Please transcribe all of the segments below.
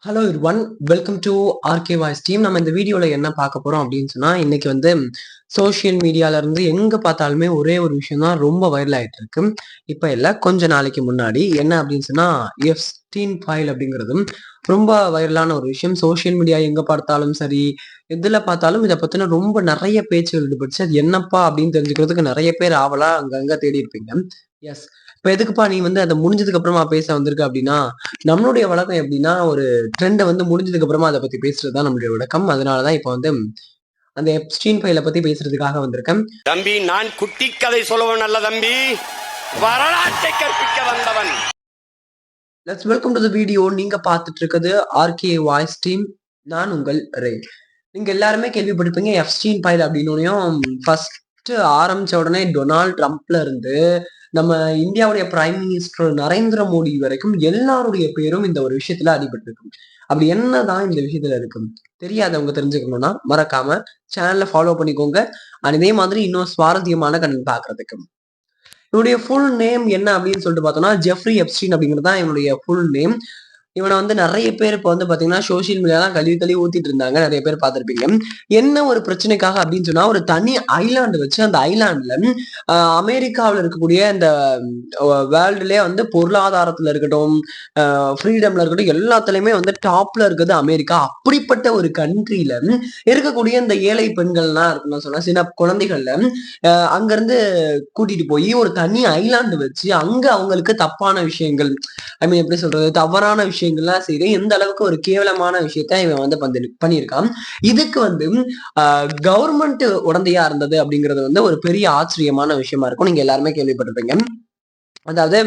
Hello everyone. Welcome to RK voice team. நம்ம இந்த வீடியோல என்ன பார்க்க போறோம் அப்படின்னு சொன்னா, இன்னைக்கு வந்து சோசியல் மீடியால இருந்து எங்க பார்த்தாலுமே ஒரே ஒரு விஷயம் தான் ரொம்ப வைரல் ஆயிட்டு இருக்கு. இப்ப இல்ல, கொஞ்ச நாளைக்கு முன்னாடி என்ன அப்படின்னு சொன்னா, எப்ஸ்டீன் ஃபைல் அப்படிங்கிறதும் ரொம்ப வைரலான ஒரு விஷயம். சோசியல் மீடியா எங்க பார்த்தாலும் சரி, எதுல பார்த்தாலும் இத பத்தின ரொம்ப நெறைய பேச்சுகள் ஈடுபட்டுச்சு. அது என்னப்பா அப்படின்னு தெரிஞ்சுக்கிறதுக்கு நெறைய பேர் ஆவலா அங்கங்க தேடி இருப்பீங்க. எஸ். இப்ப எதுக்குப்பா நீ வந்து அத முடிஞ்சதுக்கு அப்புறமா பேச வந்திருக்க அப்படின்னா, நம்மளுடைய வழக்கம் எப்படின்னா, ஒரு ட்ரெண்ட் வந்து முடிஞ்சதுக்கு அப்புறமா அத பத்தி பேசுறது தான் நம்மளுடைய வழக்கம். அதனால தான் இப்ப வந்து அந்த எப்ஸ்டீன் ஃபைல பத்தி பேசுறதுக்காக வந்திருக்கேன். தம்பி, நான் குட்டி கதை சொல்லுவன் அல்ல தம்பி, வரலாற்றை கற்பிக்க வந்தவன். Let's welcome to the video. நீங்க பார்த்துட்டு இருக்கிறது ஆர்கே வாய்ஸ் டீம். நான் உங்கள் ரே. நீங்க எல்லாருமே கேள்விப்பட்டிருப்பீங்க எப்ஸ்டீன் ஃபைல் அப்படின்னோனையும் ஃபர்ஸ்ட் ஆரம்பிச்ச உடனே டொனால்ட் ட்ரம்ப்ல இருந்து நம்ம இந்தியாவுடைய பிரைம் மினிஸ்டர் நரேந்திர மோடி வரைக்கும் எல்லாருடைய பேரும் இந்த ஒரு விஷயத்துல அடிபட்டிருக்கும். அப்படி என்னதான் இந்த விஷயத்துல இருக்கு தெரியாதவங்க தெரிஞ்சுக்கணும்னா மறக்காம சேனலை ஃபாலோ பண்ணிக்கோங்க. அண்ட் இதே மாதிரி இன்னும் சுவாரஸ்யமான கண்டென்ட் பாக்குறதுக்கு. இவனுடைய ஃபுல் நேம் என்ன அப்படின்னு சொல்லிட்டு பார்த்தோம்னா, ஜெஃப்ரி எப்ஸ்டீன் அப்படிங்கிறது தான் இவனுடைய ஃபுல் நேம். இவனை வந்து நெறைய பேர் இப்ப வந்து பாத்தீங்கன்னா, சோசியல் மீடியாலாம் கழுவி கழுவி ஊத்திட்டு இருந்தாங்க. நெறைய பேர் பார்த்திருப்பீங்க. என்ன ஒரு பிரச்சனைக்காக அப்படின்னு சொன்னா, ஒரு தனி ஐலாண்ட் வச்சு அந்த ஐலாண்ட்ல அமெரிக்காவுல இருக்கக்கூடிய இந்த வேர்ல்டுலயே வந்து பொருளாதாரத்துல இருக்கட்டும், ஃப்ரீடம்ல இருக்கட்டும், எல்லாத்துலயுமே வந்து டாப்ல இருக்கிறது அமெரிக்கா. அப்படிப்பட்ட ஒரு கண்ட்ரில இருக்கக்கூடிய இந்த ஏழை பெண்கள்லாம் இருக்குன்னு சொன்னா, சின்ன குழந்தைகள்ல அங்கருந்து கூட்டிட்டு போய் ஒரு தனி ஐலாண்ட் வச்சு, அங்க அவங்களுக்கு தப்பான விஷயங்கள், ஐ மீன் எப்படி சொல்றது? தவறான விஷயங்கள்லாம் செய்து எந்த அளவுக்கு ஒரு கேவலமான விஷயத்த இவன் வந்து பண்ணியிருக்கான். இதுக்கு வந்து கவர்மெண்ட் உடந்தையா இருந்தது அப்படிங்கிறது வந்து ஒரு பெரிய ஆச்சரியமான விஷயமா இருக்கும். நீங்க எல்லாருமே கேள்விப்பட்டிருப்பீங்க. அதாவது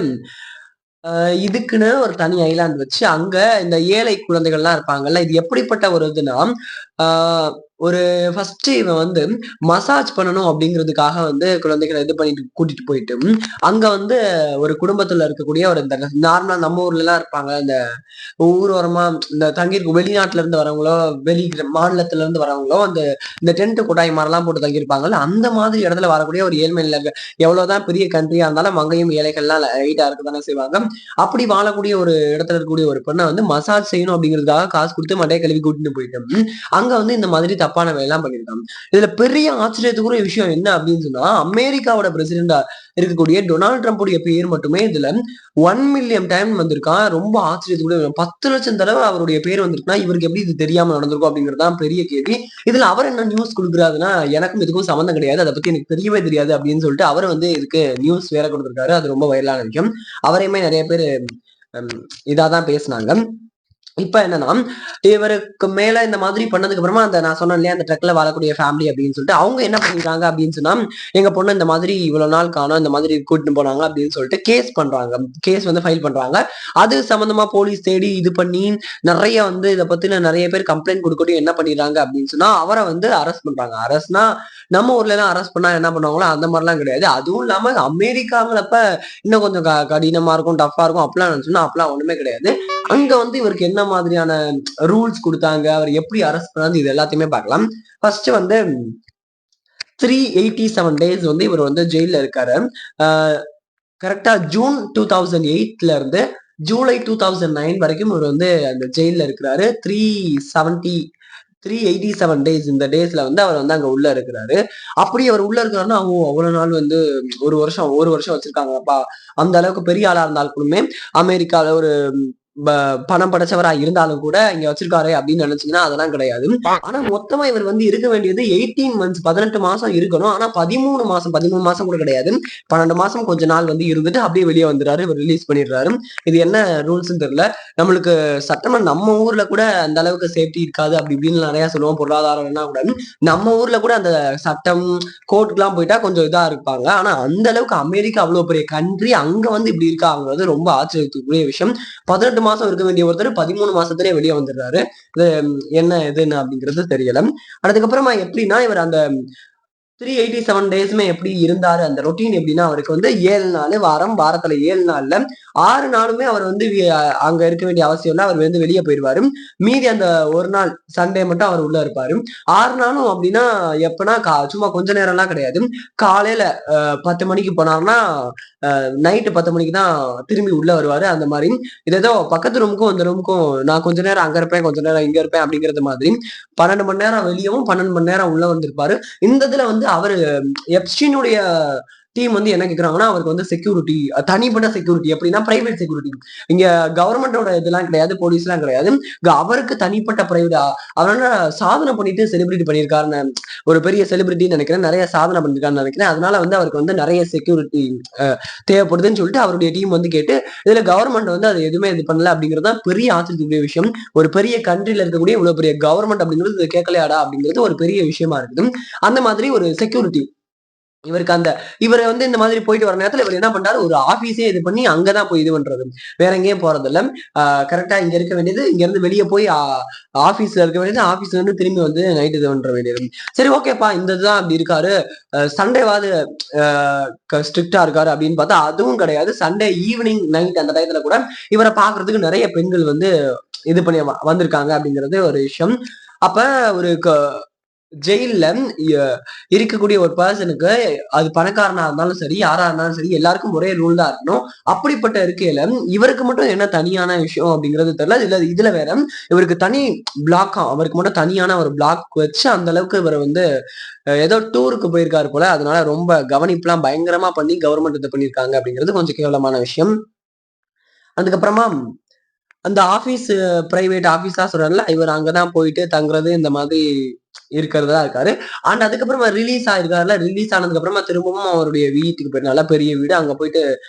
இதுக்குன்னு ஒரு தனி ஐலாண்ட் வச்சு, அங்க இந்த ஏழை குழந்தைகள்லாம் இருப்பாங்கல்ல, இது எப்படிப்பட்ட ஒரு இதுன்னா, ஆ ஒரு ஃபர்ஸ்ட் இவன் வந்து மசாஜ் பண்ணணும் அப்படிங்கிறதுக்காக வந்து குழந்தைகள இது பண்ணிட்டு கூட்டிட்டு போயிட்டு, அங்க வந்து ஒரு குடும்பத்துல இருக்கக்கூடிய ஒரு இந்த நார்மலா நம்ம ஊர்லலாம் இருப்பாங்க. இந்த ஊரோரமா இந்த தங்கியிருக்கும் வெளிநாட்டுல இருந்து வரவங்களோ, வெளி மாநிலத்துல இருந்து வரவங்களோ, அந்த இந்த டென்ட் கொட்டாய் மாரிலாம் போட்டு தங்கியிருப்பாங்கல்ல, அந்த மாதிரி இடத்துல வரக்கூடிய ஒரு ஏழ்மை நிலையில எவ்வளவுதான் பெரிய கண்ட்ரியா இருந்தாலும் அங்கேயும் ஏழைகள்லாம் லைட்டா இருக்க தானே செய்வாங்க. அப்படி வாழக்கூடிய ஒரு இடத்துல இருக்கக்கூடிய ஒரு பெண்ண வந்து மசாஜ் செய்யணும் அப்படிங்கிறதுக்காக காசு குடுத்து மண்டைய கழுவி கூட்டிட்டு போயிட்டு, அங்க வந்து இந்த மாதிரி தப்பான வேலைலாம் பண்ணியிருக்காங்க. இதுல பெரிய ஆச்சரியத்துக்குரிய விஷயம் என்ன அப்படின்னு சொன்னா, அமெரிக்காவோட பிரசிடென்டா இருக்கக்கூடிய டொனால்ட் ட்ரம்புடைய பேர் மட்டுமே இதுல 1,000,000 டைம் வந்திருக்கான். ரொம்ப ஆச்சரியத்துக்குரிய விஷயம். 10,00,000 தடவ அவருடைய பேர் வந்திருக்குன்னா, இவருக்கு எப்படி இது தெரியாம நடந்திருக்கும் அப்படிங்கிறது தான் பெரிய கேள்வி. இதுல அவர் என்ன நியூஸ் குடுக்குறாருன்னா, எனக்கும் இதுக்கும் சம்மந்தம் கிடையாது. அத பத்தி எனக்கு தெரியவே தெரியாது அப்படின்னு சொல்லிட்டு அவரு வந்து இதுக்கு நியூஸ் வேற குடுத்திருக்காரு. அது ரொம்ப வைரலான விஷயம். அவரையுமே நெறைய பேரு இதா தான் பேசுனாங்க. இப்ப என்னன்னா, இவருக்கு மேல இந்த மாதிரி பண்ணதுக்கு அப்புறமா அந்த நான் சொன்னேன் இல்லையா, அந்த ட்ரக்ல வாழக்கூடிய ஃபேமிலி அப்படின்னு சொல்லிட்டு, அவங்க என்ன பண்ணிருக்காங்க அப்படின்னு சொன்னா, எங்க பொண்ணு இந்த மாதிரி இவ்வளவு நாள் காணோம், இந்த மாதிரி கூட்டிட்டு போனாங்க அப்படின்னு சொல்லிட்டு கேஸ் பண்றாங்க. கேஸ் வந்து ஃபைல் பண்றாங்க. அது சம்பந்தமா போலீஸ் தேடி இது பண்ணி நெறைய வந்து இத பத்தின நெறைய பேர் கம்ப்ளைண்ட் குடுக்கட்டும் என்ன பண்ணிடுறாங்க அப்படின்னு சொன்னா, அவர வந்து அரெஸ்ட் பண்றாங்க. அரெஸ்ட்னா நம்ம ஊர்ல எல்லாம் அரெஸ்ட் பண்ணா என்ன பண்ணுவாங்களோ அந்த மாரிலாம் கிடையாது. அதுவும் இல்லாம அமெரிக்காங்கிறப்ப இன்னும் கொஞ்சம் கடினமா இருக்கும், டஃப்பா இருக்கும். அப்பலாம் நினைச்சோம்னா அப்பலாம் ஒண்ணுமே கிடையாது. அங்க வந்து இவருக்கு என்ன மாதிரியான ரூல்ஸ் குடுத்தாங்க, அவர் எப்படி அரெஸ்ட் பண்ணாரு இது எல்லாத்தையுமே பார்க்கலாம். ஃபர்ஸ்ட் வந்து 387 டேஸ் வந்து இவர் வந்து ஜெயில்ல இருக்காரு. ஆ கரெக்ட்டா ஜூன் 2008ல இருந்து ஜூலை 2009 வரைக்கும் இவர் வந்து அந்த ஜெயில்ல இருக்கிறாரு. 387 டேஸ் இந்த டேஸ்ல வந்து அவர் வந்து அங்க உள்ள இருக்கிறாரு. அப்படி அவர் உள்ள இருக்கிறாருன்னா, அவ்வளவு நாள் வந்து 1 வருஷம் வச்சிருக்காங்கப்பா. அந்த அளவுக்கு பெரிய ஆளா இருந்தாலுமே அமெரிக்கால ஒரு ப பணம் படைச்சவரா இருந்தாலும் கூட இங்க வச்சிருக்காரே அப்படின்னு நினைச்சீங்கன்னா அதெல்லாம் கிடையாது. ஆனா மொத்தமா இவர் வந்து இருக்க வேண்டியது 18 மந்த்ஸ் 18 மாசம் இருக்கணும். ஆனா 13 மாசம் கூட கிடையாது. 12 மாசம் கொஞ்ச நாள் வந்து இருந்துட்டு அப்படியே வெளிய வந்துறாரு. இவர் ரிலீஸ் பண்ணிடுறாரு. இது என்ன ரூல்ஸ்ன்னு தெரியல. நம்மளுக்கு சட்டமா நம்ம ஊர்ல கூட அந்த அளவுக்கு சேஃப்டி இருக்காது. அப்படி இப்படின்னு நெறைய சொல்லுவோம். பொருளாதாரம்னா கூட நம்ம ஊர்ல கூட அந்த சட்டம் கோர்ட்டுக்குலாம் போயிட்டா கொஞ்சம் இதா இருப்பாங்க. ஆனா அந்த அளவுக்கு அமெரிக்கா அவ்வளவு பெரிய கண்ட்ரி அங்க வந்து இப்படி இருக்காங்கிறது ரொம்ப ஆச்சரியத்துக்குரிய விஷயம். 18 மாசம் இருக்க வேண்டிய ஒருத்தர் 13 மாசத்திலேயே வெளிய வந்துடுறாரு. இது என்ன எதுன்னு அப்படிங்கிறது தெரியல. அதுக்கப்புறமா எப்படின்னா, இவர் அந்த 387 டேஸுமே எப்படி இருந்தாரு அந்த ரொட்டீன் எப்படின்னா அவருக்கு வந்து 7 நாள் வாரம், வாரத்துல 7 நாள்ல 6 நாளுமே அவர் வந்து அங்க இருக்க வேண்டிய அவசியம் இல்ல. அவர் வந்து வெளிய போயிருவாரு. மீதி அந்த 1 நாள் சண்டே மட்டும் அவர் உள்ள இருப்பாரு. 6 நாளும் அப்படின்னா எப்பன்னா சும்மா கொஞ்ச நேரம்லாம் கிடையாது. காலையில 10 மணிக்கு போனாருன்னா, நைட்டு 10 மணிக்கு தான் திரும்பி உள்ள வருவாரு. அந்த மாரி. இது ஏதோ பக்கத்து ரூமுக்கும், இந்த ரூமுக்கும் நான் கொஞ்ச நேரம் அங்க இருப்பேன், கொஞ்ச நேரம் இங்க இருப்பேன் அப்படிங்கிறது மாதிரி 12 மணி நேரம் வெளியவும், 12 மணி நேரம் உள்ள வந்திருப்பாரு. இந்த இதுல வந்து அவரு எப்ஸ்டீனுடைய டீம் வந்து என்ன கேக்குறாங்கன்னா, அவருக்கு வந்து செக்யூரிட்டி தனிப்பட்ட செக்யூரிட்டி எப்படின்னா பிரைவேட் செக்யூரிட்டி. இங்க கவர்மெண்டோட இதெல்லாம் கிடையாது, போலீஸ்லாம் கிடையாது. அவருக்கு தனிப்பட்ட பிரைவேட் அவரால சாதனை பண்ணிட்டு செலிபிரிட்டி பண்ணியிருக்காருன்னு ஒரு பெரிய செலிபிரிட்டின்னு நெனைக்கிறேன். நெறைய சாதனை பண்ணியிருக்காருன்னு நெனைக்கிறேன். அதனால வந்து அவருக்கு வந்து நெறைய செக்யூரிட்டி தேவைப்படுதுன்னு சொல்லிட்டு அவருடைய டீம் வந்து கேட்டு, இதுல கவர்மெண்ட் வந்து அது எதுவுமே இது பண்ணல அப்படிங்கிறது தான் பெரிய ஆச்சரியத்துக்குரிய விஷயம். ஒரு பெரிய கண்ட்ரில இருக்கக்கூடிய இவ்வளவு பெரிய கவர்மெண்ட் அப்படிங்கிறது இது கேட்கலையாடா அப்படிங்கிறது ஒரு பெரிய விஷயமா இருக்குது. அந்த மாதிரி ஒரு செக்யூரிட்டி இவருக்கு இவரு வந்து இந்த மாதிரி போயிட்டு வர நேரத்துல இவர் என்ன பண்றாரு, ஒரு ஆபீஸே இது பண்ணி அங்கதான் போய் இது பண்றது. வேற எங்கேயும் போறதில்ல. கரெக்ட்டா இங்க இருக்க வேண்டியது, இங்க இருந்து வெளிய போய் ஆபீஸ்ல இருக்க வேண்டியது, ஆபீஸ்ல இருந்து திரும்பி வந்து நைட் இது பண்ற வேண்டியது. சரி ஓகேப்பா இந்த இதுதான் அப்படி இருக்காரு. சண்டேவாது ஸ்ட்ரிக்ட்டா இருக்காரு அப்படின்னு பார்த்தா அதுவும் கிடையாது. சண்டே ஈவினிங், நைட் அந்த டயத்துல கூட இவர பார்க்கறதுக்கு நெறைய பெண்கள் வந்து இது பண்ணி வந்திருக்காங்க அப்படிங்கிறது ஒரு விஷயம். அப்ப ஒரு ஜெயில்ல ய இருக்கக்கூடிய ஒரு பெர்சனுக்கு அது பணக்காரனா இருந்தாலும் சரி, யாரா இருந்தாலும் சரி, எல்லாருக்கும் ஒரே ரூல் தான் இருக்கணும். அப்படிப்பட்ட இருக்கையில, இவருக்கு மட்டும் என்ன தனியான விஷயம் அப்படிங்கிறது தெரியல. இதுல வேற இவருக்கு தனி பிளாக்காம். அவருக்கு மட்டும் தனியான ஒரு பிளாக் வச்சு அந்த அளவுக்கு இவர வந்து ஏதோ டூருக்கு போயிருக்காரு போல. அதனால ரொம்ப கவனிப்புலாம் பயங்கரமா பண்ணி கவர்மெண்ட் இது பண்ணியிருக்காங்க அப்படிங்கிறது கொஞ்சம் கேவலமான விஷயம். அதுக்கப்புறமா அந்த ஆபீஸ் பிரைவேட் ஆபீஸா சொல்றாருல்ல, இவர் அங்கதான் போயிட்டு தங்குறது இந்த மாதிரி இருக்கிறதா இருக்காரு. அண்ட் அதுக்கப்புறமா ரிலீஸ் ஆயிருக்காருல்ல, ரிலீஸ் ஆனதுக்கு அப்புறமா திரும்பவும் அவருடைய வீட்டுக்கு போய் நல்லா பெரிய வீடு. அங்க போயிட்டு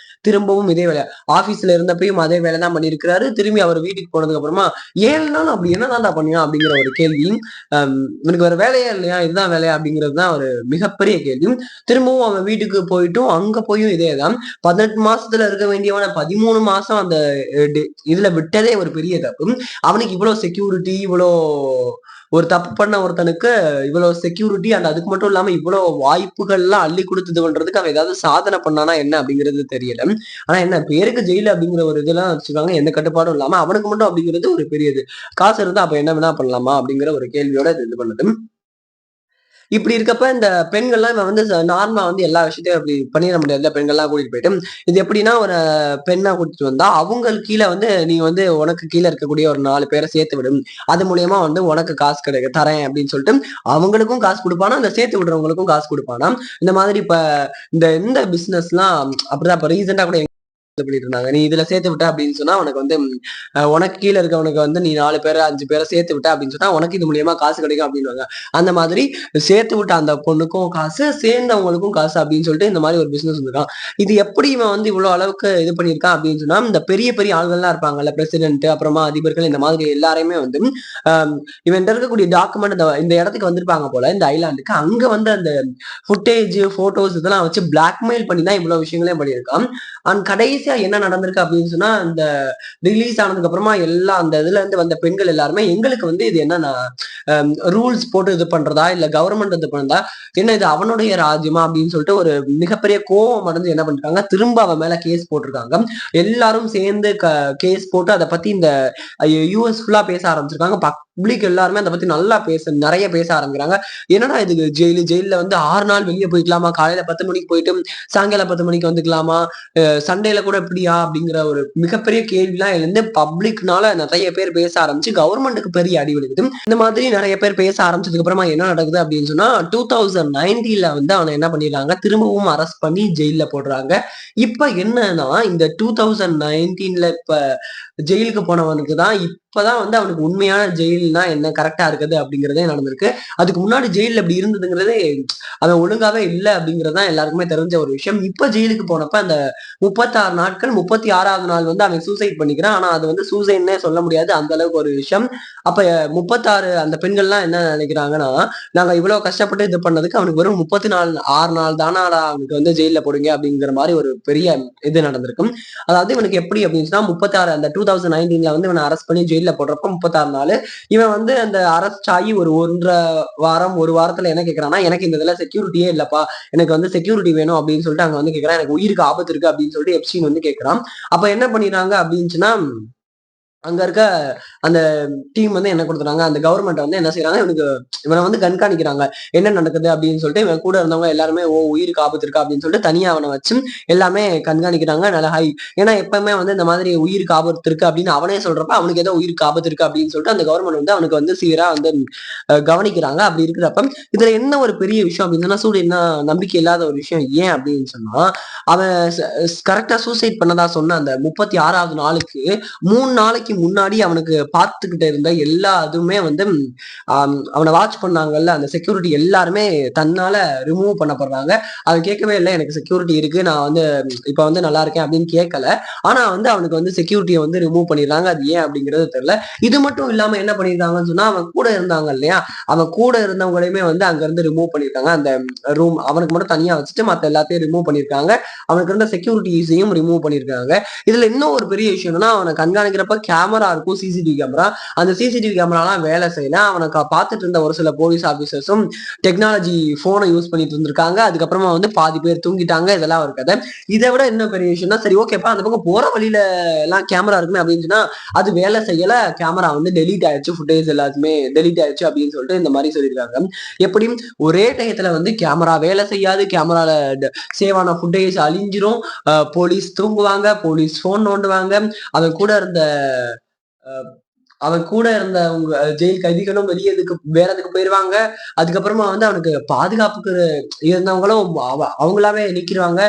திரும்பவும் இதே வேலை. ஆபீஸ்ல இருந்தப்பயும் அதே வேலை தான் பண்ணியிருக்கிறாரு. திரும்பி அவர் வீட்டுக்கு போனதுக்கு அப்புறமா 7 நாள் அப்படி என்னதான்டா பண்ணியான் அப்படிங்கிற ஒரு கேள்வி. இவனுக்கு வேற வேலையே இல்லையா? இதுதான் வேலையா? அப்படிங்கிறது தான் ஒரு மிகப்பெரிய கேள்வி. திரும்பவும் அவன் வீட்டுக்கு போயிட்டும், அங்க போயும் இதேதான். 18 மாசத்துல இருக்க வேண்டியவன 13 மாசம் அந்த இதுல விட்டதே ஒரு பெரிய தப்பு. அவனுக்கு இவ்வளவு செக்யூரிட்டி, இவ்வளோ ஒரு தப்பு பண்ண ஒருத்தனுக்கு இவ்வளவு செக்யூரிட்டி அண்ட் அதுக்கு மட்டும் இல்லாம இவ்வளவு வாய்ப்புகள்லாம் அள்ளி கொடுத்து இது பண்றதுக்கு அவன் ஏதாவது சாதனை பண்ணானா என்ன அப்படிங்கிறது தெரியல. ஆனா என்ன பேருக்கு ஜெயிலு அப்படிங்கிற ஒரு இதெல்லாம் வச்சுக்காங்க, எந்த கட்டுப்பாடும் இல்லாம அவனுக்கு மட்டும் அப்படிங்கிறது ஒரு பெரியது. காசு இருந்தா அப்ப என்ன வேணா பண்ணலாமா அப்படிங்கிற ஒரு கேள்வியோட இது பண்ணுது. இப்படி இருக்கப்ப இந்த பெண்கள்லாம் இவன் வந்து நார்மலா வந்து எல்லா விஷயத்தையும் அப்படி பண்ணிட முடியாதுல்ல. பெண்கள்லாம் கூட்டிட்டு போயிட்டு இது எப்படின்னா ஒரு பெண்ணா கூட்டிட்டு வந்தா அவங்களுக்கு கீழ வந்து நீ வந்து உனக்கு கீழ இருக்கக்கூடிய ஒரு 4 பேரை சேர்த்து விடும். அது மூலியமா வந்து உனக்கு காசு தரேன் அப்படின்னு சொல்லிட்டு அவங்களுக்கும் காசு குடுப்பானாம். அந்த சேர்த்து விடுறவங்களுக்கும் காசு குடுப்பானாம். இந்த மாதிரி இப்ப இந்த பிசினஸ்லாம் அப்படிதான் இப்ப ரீசென்ட்டா கூட பண்ணிட்டு இருந்தாங்க. நீ இதுல சேர்த்து விட்ட அப்படின்னு சொன்னா உனக்கு வந்து உனக்கு கீழ இருக்கவனுக்கு வந்து நீ 4 பேர 5 பேர சேர்த்து விட்ட அப்படின்னு சொன்னா உனக்கு இது மூலியமா காசு கிடைக்கும் அப்படின்னுவாங்க. அந்த மாதிரி சேர்த்து விட்ட அந்த பொண்ணுக்கும் காசு, சேர்ந்தவங்களுக்கும் காசு அப்படின்னு சொல்லிட்டு இந்த மாதிரி ஒரு பிசினஸ் வந்திருக்கான். இது எப்படி இவன் வந்து இவ்வளவு அளவுக்கு இது பண்ணியிருக்கான் அப்படின்னு சொன்னா, இந்த பெரிய பெரிய ஆள்கள்லாம் இருப்பாங்கல்ல, பிரசிடென்ட் அப்புறமா அதிபர்கள் இந்த மாதிரி எல்லாரையுமே வந்து இவன்ட்ட இருக்கக்கூடிய டாக்குமெண்ட் இந்த இடத்துக்கு வந்திருப்பாங்க போல இந்த ஐலாண்டுக்கு. அங்க வந்து அந்த ஃபுட்டேஜ், போட்டோஸ் இதெல்லாம் வச்சு பிளாக்மெயில் பண்ணி தான் இவ்வளவு விஷயங்களையும் பண்ணியிருக்கான். அண்ட் கடைசியா என்ன நடந்திருக்கு அப்படின்னு சொன்னா, அந்த ரிலீஸ் ஆனதுக்கு அப்புறமா எல்லா அந்த இதுல இருந்து வந்த பெண்கள் எல்லாருமே எங்களுக்கு வந்து இது என்னன்னா ரூல்ஸ் போட்டு இது பண்றதா இல்ல கவர்மெண்ட் இது பண்றதா, என்ன இது அவனுடைய ராஜ்யமா அப்படின்னு சொல்லிட்டு ஒரு மிகப்பெரிய கோவம் அடைஞ்சு என்ன பண்ணிருக்காங்க, திரும்ப அவன் மேல கேஸ் போட்டிருக்காங்க. எல்லாரும் சேர்ந்து கேஸ் போட்டு அதை பத்தி இந்த யூஎஸ் ஃபுல்லா பேச ஆரம்பிச்சிருக்காங்க. பப்ளிக் எல்லாருமே அதை பத்தி நல்லா நிறைய பேச ஆரம்பிக்கிறாங்க. என்னடா இது ஜெயில வந்து 6 நாள் வெளியே போய்க்கலாமா, காலையில 10 மணிக்கு போயிட்டு சாயங்காலம் 10 மணிக்கு வந்துக்கலாமா, சண்டேல கூட இப்படியா அப்படிங்கிற ஒரு மிகப்பெரிய கேள்விலாம் எழுந்து பப்ளிக்னால நிறைய பேர் பேச ஆரம்பிச்சு கவர்மெண்ட்டுக்கு பெரிய அடி விழுகுது. இந்த மாதிரி நிறைய பேர் பேச ஆரம்பிச்சதுக்கு அப்புறமா என்ன நடக்குது அப்படின்னு சொன்னா 2019ல வந்து அவனை என்ன பண்ணிடுறாங்க, திரும்பவும் அரெஸ்ட் பண்ணி ஜெயில போடுறாங்க. இப்ப என்னன்னா இந்த 2019ல இப்ப ஜெயிலுக்கு போனவனுக்கு தான் இப்பதான் வந்து அவனுக்கு உண்மையான ஜெயில்னா என்ன கரெக்டா இருக்குது அப்படிங்கிறதே நடந்திருக்கு. அதுக்கு முன்னாடி ஜெயில இப்படி இருந்ததுங்கிறதே அவன் ஒழுங்காவே இல்ல அப்படிங்கறதுதான் எல்லாருக்குமே தெரிஞ்ச ஒரு விஷயம். இப்ப ஜெயிலுக்கு போனப்ப அந்த 36 நாட்கள் 36வது நாள் வந்து அவன் சூசைட் பண்ணிக்கிறான். ஆனா அது வந்து சூசைட்னே சொல்ல முடியாது, அந்த அளவுக்கு ஒரு விஷயம். அப்ப 36 அந்த பெண்கள்லாம் என்ன நினைக்கிறாங்கன்னா, நாங்க இவ்வளவு கஷ்டப்பட்டு இது பண்ணதுக்கு அவனுக்கு வெறும் 6 நாள் தானாடா அவனுக்கு வந்து ஜெயில போடுங்க அப்படிங்கிற மாதிரி ஒரு பெரிய இது நடந்திருக்கும். அதாவது இவனுக்கு எப்படி அப்படின்னு சொன்னா 36 அந்த 2019ல வந்து இவனை அரெஸ்ட் பண்ணி ஜெயில போடுறப்ப 36 நாள் இவன் வந்து அந்த அரெஸ்ட் ஆகி ஒரு 1 1/2 வாரம், 1 வாரத்துல என்ன கேட்கறான்னா, எனக்கு இந்த இதுல செக்யூரிட்டியே இல்லப்பா. எனக்கு வந்து செக்யூரிட்டி வேணும் அப்படின்னு சொல்லிட்டு அங்க வந்து கேட்கறான். எனக்கு உயிருக்கு ஆபத்து இருக்கு அப்படின்னு சொல்லிட்டு எப்ஸ்டீன் வந்து கேட்கறான். அப்ப என்ன பண்ணிடுறாங்க அப்படின்னுச்சுன்னா, அங்க இருக்க அந்த டீம் வந்து என்ன குடுத்துட்டாங்க, அந்த கவர்ன்மெண்ட் வந்து என்ன செய்றாங்க, இவன வந்து கண்காணிக்கிறாங்க. என்ன நடக்குது அப்படின்னு சொல்லிட்டு, இவன் கூட இருந்தவங்க எல்லாருமே, உயிருக்கு ஆபத்து இருக்கா அப்படின்னு சொல்லிட்டு தனியா அவன வச்சு எல்லாமே கண்காணிக்கிறாங்க. நல்ல ஏன்னா எப்பவுமே வந்து இந்த மாதிரி உயிருக்கு ஆபத்து இருக்கு அப்படின்னு அவனே சொல்றப்ப, அவனுக்கு ஏதோ உயிருக்கு ஆபத்து இருக்கு அப்படின்னு சொல்லிட்டு அந்த கவர்ன்மெண்ட் வந்து அவனுக்கு வந்து சிவியரா வந்து கவனிக்கிறாங்க. அப்படி இருக்கிறப்ப, இதுல என்ன ஒரு பெரிய விஷயம் அப்படின்னு சொன்னா, சூரியன்னா நம்பிக்கை இல்லாத ஒரு விஷயம் ஏன் அப்படின்னு சொன்னா, அவன் கரெக்ட்டா சூசைட் பண்ணதா சொன்ன அந்த 36வது நாளுக்கு 3 நாளைக்கு முன்னாடி அவனுக்கு பார்த்துக்கிட்டு இருந்த எல்லா இதுவுமே வந்து அவன வாட்ச் பண்ணாங்கல்ல, அந்த செக்யூரிட்டி எல்லாருமே தன்னால ரிமூவ் பண்ணப்படுறாங்க. அவன் கேட்கவே இல்ல, எனக்கு செக்யூரிட்டி இருக்கு. நான் வந்து இப்ப வந்து நல்லா இருக்கேன் அப்படின்னு கேட்கல. ஆனா வந்து அவனுக்கு வந்து செக்யூரிட்டிய வந்து ரிமூவ் பண்ணிடுறாங்க. அது ஏன் அப்படிங்கிறது தெரியல. இது மட்டும் இல்லாம என்ன பண்ணியிருக்காங்கன்னு சொன்னா, அவன் கூட இருந்தாங்க இல்லையா? அவன் கூட இருந்தவங்களையுமே வந்து அங்க இருந்து ரிமூவ் பண்ணியிருக்காங்க. அந்த ரூம் அவனுக்கு மட்டும் தனியா வச்சுட்டு மத்த எல்லாத்தையும் ரிமூவ் பண்ணியிருக்காங்க. அவனுக்கு இருந்த செக்யூரிட்டீஸையும் ரிமூவ் பண்ணியிருக்காங்க. இதுல இன்னும் ஒரு பெரிய விஷயம் என்னன்னா, அவன கண்காணிக்கிறப்ப கேமரா இருக்கும், சிசிடிவி கேமரா. அந்த சிசிடிவி கேமராலாம் வேலை செய்யல. அவன பார்த்துட்டு இருந்த ஒரு சில போலீஸ் ஆபீசர்ஸும் டெக்னாலஜி போனை யூஸ் பண்ணிட்டு இருந்திருக்காங்க. அதுக்கப்புறமா வந்து பாதி பேர் தூங்கிட்டாங்க. இதெல்லாம் ஒரு கதை. இதை விட இன்னும் பெரிய விஷயம்னா, சரி ஓகேப்பா அந்த பக்கம் போற வழியில எல்லாம் கேமரா இருக்குன்னு அப்படின்னு சொன்னா, அது வேலை செய்யல. கேமரா வந்து டெலீட் ஆயிடுச்சு. ஃபுட்டேஜ் எல்லாத்துமே டெலீட் ஆயிடுச்சு அப்படின்னு சொல்லிட்டு இந்த மாதிரி சொல்லியிருக்காங்க. எப்படியும் ஒரே டயத்துல வந்து கேமரா வேலை செய்யாது. கேமரால சேவ் ஆன ஃபுட்டேஜ் அழிஞ்சிரும். போலீஸ் தூங்குவாங்க. போலீஸ் போன் நோண்டுவாங்க. அவன் கூட இருந்த அவன் கூட இருந்தவங்க ஜெயில் கைதிகளும் வெளியே வேற எதுக்கு போயிருவாங்க. அதுக்கப்புறமா வந்து அவனுக்கு பாதுகாப்புக்கு இருந்தவங்களும் அவங்களாவே நிக்கிருவாங்க.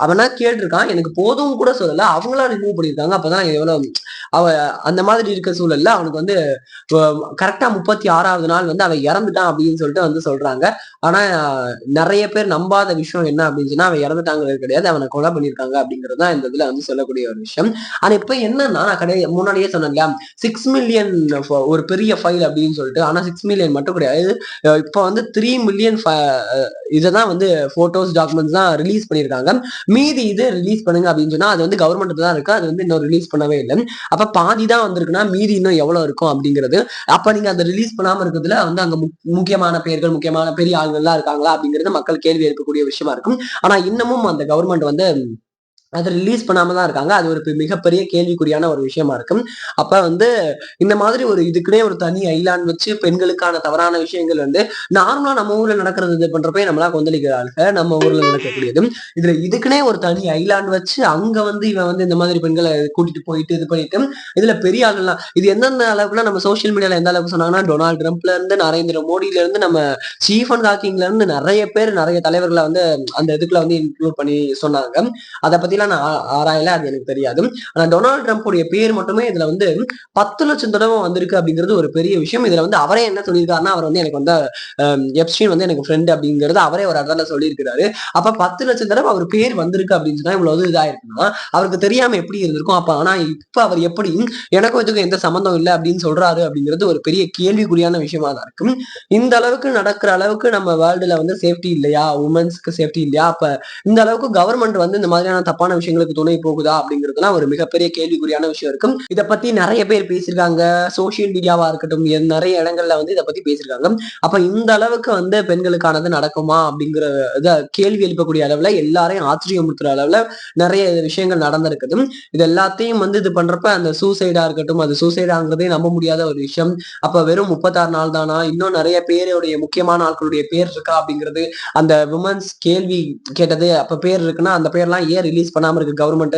அவனா கேட்டிருக்கான். எனக்கு போதும் கூட சொல்லல. அவங்களா ரிமூவ் பண்ணிருக்காங்க. அப்பதான் எவ்வளவு அவ அந்த மாதிரி இருக்க சூழல்ல அவனுக்கு வந்து கரெக்டா 36வது நாள் வந்து அவன் இறந்துட்டான் அப்படின்னு சொல்லிட்டு வந்து சொல்றாங்க. ஆனா நிறைய பேர் நம்பாத விஷயம் என்ன அப்படின்னு சொன்னா, அவன் இறந்துட்டாங்கிறது கிடையாது. அவனை கொலை பண்ணிருக்காங்க அப்படிங்கிறது தான் இந்த இதுல வந்து சொல்லக்கூடிய ஒரு விஷயம். ஆனா இப்ப என்னன்னா, நான் முன்னாடியே சொன்னேன் இல்லையா, 6 மில்லியன் ஒரு பெரிய ஃபைல் அப்படின்னு சொல்லிட்டு. ஆனா 6 மில்லியன் மட்டும் கிடையாது. இப்ப வந்து 3 மில்லியன் இததான் வந்து போட்டோஸ் டாக்குமெண்ட்ஸ் தான் ரிலீஸ் பண்ணிருக்காங்க. மீதி இது ரிலீஸ் பண்ணுங்க அப்படின்னு சொன்னா, அது வந்து கவர்மெண்ட் தான் இருக்கு. அது வந்து இன்னும் ரிலீஸ் பண்ணவே இல்லை. அப்ப பாதி தான் வந்திருக்குன்னா மீதி இன்னும் எவ்வளவு இருக்கும் அப்படிங்கிறது. அப்ப நீங்க அந்த ரிலீஸ் பண்ணாம இருக்கிறதுல வந்து அங்க முக்கியமான பெயர்கள், முக்கியமான பெரிய ஆளுங்கள்லாம் இருக்காங்களா அப்படிங்கிறது மக்கள் கேள்வி எழுப்பக்கூடிய விஷயமா இருக்கும். ஆனா இன்னமும் அந்த கவர்மெண்ட் வந்து அத ரிலீஸ் பண்ணாம தான் இருக்காங்க. அது ஒரு மிகப்பெரிய கேள்விக்குறியான ஒரு விஷயமா இருக்கும். அப்ப வந்து இந்த மாதிரி ஒரு இதுக்குன்னே ஒரு தனி ஐலாண்ட் வச்சு பெண்களுக்கான தவறான விஷயங்கள் வந்து நார்மலா நம்ம ஊர்ல நடக்கிறது இது பண்றப்பயே நம்மளா கொந்தளிக்கிறாளுக. நம்ம ஊர்ல நடக்கக்கூடியது. இதுல இதுக்குன்னே ஒரு தனி ஐலாண்ட் வச்சு அங்க வந்து இவன் வந்து இந்த மாதிரி பெண்களை கூட்டிட்டு போயிட்டு இது பண்ணிட்டு இதுல பெரிய ஆளுலாம் இது எந்தெந்த அளவுக்குன்னா நம்ம சோசியல் மீடியால எந்த அளவுக்கு சொன்னாங்கன்னா, டொனால்டு ட்ரம்ப்ல இருந்து நரேந்திர மோடியில இருந்து நம்ம ஸ்டீஃபன் ஹாக்கிங்ல இருந்து நிறைய பேர் நிறைய தலைவர்களை வந்து அந்த இதுக்குள்ள வந்து இன்க்ளூட் பண்ணி சொன்னாங்க. அதை பத்திலாம் நான் ஆராயல. அது எனக்கு தெரியாது. ஆனா டொனால்டு ட்ரம்ப்புடைய பேர் மட்டுமே இதுல வந்து 10 லட்சம் தடவை வந்திருக்கு அப்படிங்கிறது ஒரு பெரிய விஷயம். இதுல வந்து அவரே என்ன சொல்லியிருக்காருன்னா, அவர் வந்து எனக்கு வந்து எப்ஸ்டீன் வந்து எனக்கு ஃப்ரெண்ட் அப்படிங்கிறது அவரே ஒரு இடத்துல சொல்லியிருக்கிறாரு. அப்ப 10 லட்சம் தடவை அவர் பேர் வந்திருக்கு அப்படின்னு சொன்னா இவ்வளவு இதாயிருக்குன்னா அவருக்கு தெரியாம எப்படி இருந்திருக்கும். அப்ப ஆனா இப்ப அவர் எப்படி எனக்கும் இதுக்கும் எந்த சம்பந்தம் இல்லை அப்படின்னு சொல்றாரு அப்படிங்கிறது ஒரு பெரிய கேள்விக்குறியான விஷயமா தான் இருக்கும். இந்த அளவுக்கு நடக்கிற அளவுக்கு நம்ம வேர்ல்டுல வந்து சேஃப்டி இல்லையா, உமன்ஸ்க்கு சேஃப்டி இல்லையா? அப்ப இந்த அளவுக்கு கவர்மெண்ட் வந்து இந்த மாதிரியான தப்பான விஷயங்களுக்கு துணை போகுதா அப்படிங்கிறதுலாம் ஒரு மிகப்பெரிய கேள்விக்குறியான விஷயம் இருக்கும். இதை பத்தி நிறைய பேர் பேசியிருக்காங்க. சோசியல் மீடியாவா இருக்கட்டும், நிறைய இடங்கள்ல வந்து இதை பத்தி பேசியிருக்காங்க. அப்ப இந்த அளவுக்கு வந்து பெண்களுக்கானது நடக்குமா அப்படிங்கிற இத கேள்வி எழுப்பக்கூடிய அளவுல எல்லாரையும் ஆச்சரியப்படுத்துற அளவுல நிறைய விஷயங்கள் நடந்திருக்குது. இது எல்லாத்தையும் வந்து இது பண்றப்ப அந்த சூசைடா இருக்கட்டும், அது சூசைடாங்கிறதே நம்ப முடியாத ஒரு விஷயம். அப்ப வெறும் 36 நாள் தானா? இன்னும் நிறைய பேருடைய முக்கியமான ஆட்களுடைய பேர் இருக்கா அப்படிங்கிறது, அந்த விமன்ஸ் கேள்வி கேட்டது அப்ப பேர் இருக்குன்னா அந்த பேர்லாம் ஏன் ரிலீஸ் பண்ணாம இருக்கு கவர்மெண்ட்?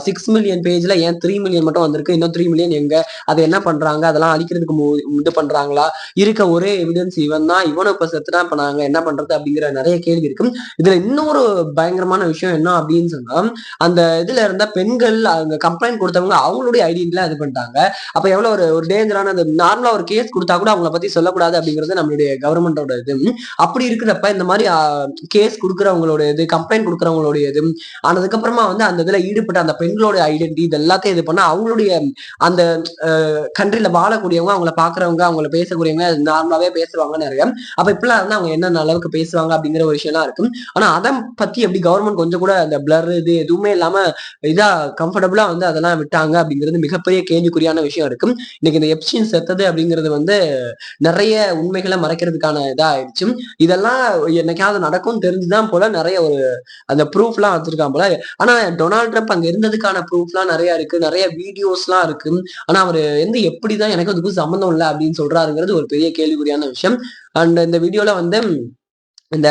6 மில்லியன் பேஜ்ல ஏன் 3 மில்லியன் மட்டும் வந்திருக்கு? இன்னும் 3 மில்லியன் எங்க? அதை என்ன பண்றாங்க? அதெல்லாம் அழிக்கிறதுக்கு இது பண்றாங்களா? இருக்க ஒரே எவிடன்ஸ் இவன் தான். இவனும் இப்ப செத்துனா இப்ப நாங்க என்ன பண்றது அப்படிங்கிற நிறைய கேள்வி இருக்கும். இதுல இன்னொரு பயங்கரமான விஷயம் என்ன அப்படின்னு சொன்னா, அந்த இதுல இருந்த பெண்கள் அவங்க கம்ப்ளைண்ட் கொடுத்தவங்க அவங்களுடைய ஐடென்டிட்டில இது பண்ணிட்டாங்க. அப்ப எவ்வளவு ஒரு டேஞ்சரான நார்மலா ஒரு கேஸ் கொடுத்தா கூட அவங்கள பத்தி சொல்லக்கூடாது அப்படிங்கிறது நம்மளுடைய கவர்மெண்டோட இது. அப்படி இருக்கிறப்ப இந்த மாதிரி கேஸ் கொடுக்குறவங்களோட இது, கம்ப்ளைண்ட் கொடுக்குறவங்களுடைய இது ஆனதுக்கு அதுக்கப்புறமா வந்து அந்த இதுல ஈடுபட்ட அந்த பெண்களோட ஐடென்டிட்டி இது எல்லாத்தையும் இது பண்ண அவங்களுடைய அந்த கண்ட்ரில வாழக்கூடியவங்க, அவங்கள பாக்குறவங்க, அவங்கள பேசக்கூடியவங்க நார்மலாவே பேசுவாங்க நிறைய. அப்ப இப்படிலாம் இருந்தா அவங்க என்னென்ன அளவுக்கு பேசுவாங்க அப்படிங்கிற ஒரு விஷயம்லாம் இருக்கும். ஆனா அத பத்தி எப்படி கவர்மெண்ட் கொஞ்சம் கூட அந்த பிளர் இது எதுவுமே இல்லாம இதா கம்ஃபர்டபுளா வந்து அதெல்லாம் விட்டாங்க அப்படிங்கிறது மிகப்பெரிய கேள்விக்குறியான விஷயம் இருக்கு. இன்னைக்கு இந்த எப்ஸ்டீன் செத்தது அப்படிங்கிறது வந்து நிறைய உண்மைகளை மறைக்கிறதுக்கான இதா ஆயிடுச்சு. இதெல்லாம் என்னைக்காவது நடக்கும்னு தெரிஞ்சுதான் போல நிறைய ஒரு அந்த ப்ரூஃப்லாம் வச்சிருக்கான் போல. ஆனா டொனால்ட் ட்ரம்ப் அங்க இருந்ததுக்கான ப்ரூஃப்லாம் நிறைய இருக்கு. நிறைய வீடியோஸ்லாம் இருக்கு. ஆனா அவரு வந்து எப்படிதான் எனக்கு அதுக்கும் சம்மந்தம் இல்ல அப்படின்னு சொல்றாருங்கிறது ஒரு பெரிய கேள்விக்குறியான விஷயம். அண்ட் இந்த வீடியோல வந்து இந்த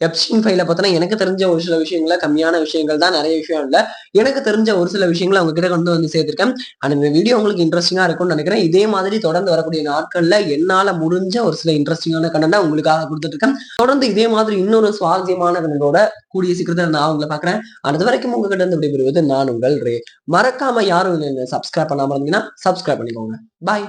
எப்ஸ்டீன் ஃபைல பார்த்தோன்னா எனக்கு தெரிஞ்ச ஒரு சில விஷயங்கள கம்மியான விஷயங்கள் தான், நிறைய விஷயம் இல்ல. எனக்கு தெரிஞ்ச ஒரு சில விஷயங்கள உங்க கிட்ட கொண்டு வந்து சேர்த்திருக்கேன். அண்ட் இந்த வீடியோ உங்களுக்கு இன்ட்ரெஸ்டிங்கா இருக்கும்னு நினைக்கிறேன். இதே மாதிரி தொடர்ந்து வரக்கூடிய நாட்கள்ல என்னால முடிஞ்ச ஒரு சில இன்ட்ரெஸ்டிங்கான கண்டென்ட்ட உங்களுக்காக குடுத்துட்டு இருக்கேன். தொடர்ந்து இதே மாதிரி இன்னொரு சுவாரஸ்யமான கண்டென்ட்டோட கூடிய சீக்கிரத்துல நான் உங்கள பார்க்கிறேன். அது வரைக்கும் உங்ககிட்ட இருந்து விடைபெறுவது நான் உங்கள் ரே. மறக்காம யாரும் என்ன சப்ஸ்கிரைப் பண்ணாம இருந்தீங்கன்னா சப்ஸ்கிரைப் பண்ணிக்கோங்க. பாய்.